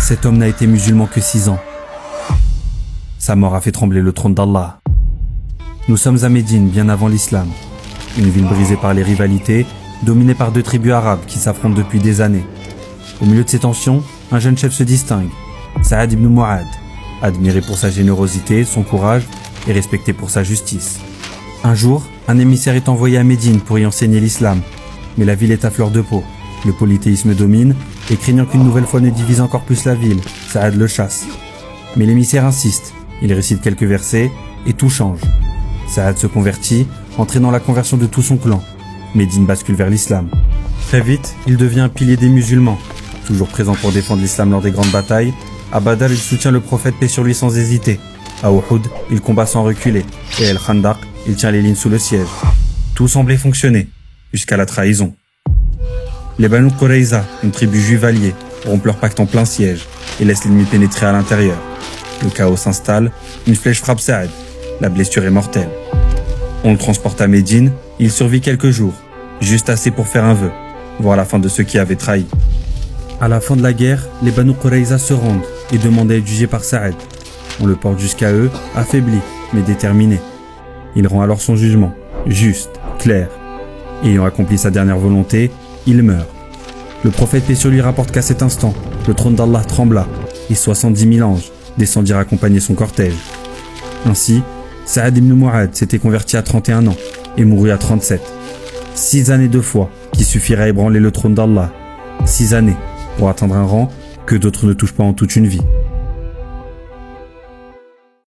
Cet homme n'a été musulman que 6 ans. Sa mort a fait trembler le trône d'Allah. Nous sommes à Médine, bien avant l'islam. Une ville brisée par les rivalités, dominée par 2 tribus arabes qui s'affrontent depuis des années. Au milieu de ces tensions, un jeune chef se distingue, Saad ibn Mu'ad, admiré pour sa générosité, son courage et respecté pour sa justice. Un jour, un émissaire est envoyé à Médine pour y enseigner l'islam, mais la ville est à fleur de peau. Le polythéisme domine, et craignant qu'une nouvelle fois ne divise encore plus la ville, Saad le chasse. Mais l'émissaire insiste, il récite quelques versets, et tout change. Saad se convertit, entraînant la conversion de tout son clan. Médine bascule vers l'islam. Très vite, il devient un pilier des musulmans. Toujours présent pour défendre l'islam lors des grandes batailles, à Badr, il soutient le prophète paix sur lui sans hésiter. À Uhud, il combat sans reculer, et à El Khandaq, il tient les lignes sous le siège. Tout semblait fonctionner, jusqu'à la trahison. Les Banu Qurayza, une tribu juive alliée, rompent leur pacte en plein siège et laissent l'ennemi pénétrer à l'intérieur. Le chaos s'installe, une flèche frappe Saad. La blessure est mortelle. On le transporte à Médine, il survit quelques jours, juste assez pour faire un vœu, voir la fin de ceux qui avaient trahi. À la fin de la guerre, les Banu Qurayza se rendent et demandent à être jugés par Saad. On le porte jusqu'à eux, affaibli, mais déterminé. Il rend alors son jugement, juste, clair. Ayant accompli sa dernière volonté, il meurt. Le prophète paix sur lui rapporte qu'à cet instant, le trône d'Allah trembla et 70 000 anges descendirent accompagner son cortège. Ainsi, Saad ibn Mu'ad s'était converti à 31 ans et mourut à 37. 6 années de foi qui suffiraient à ébranler le trône d'Allah. 6 années pour atteindre un rang que d'autres ne touchent pas en toute une vie.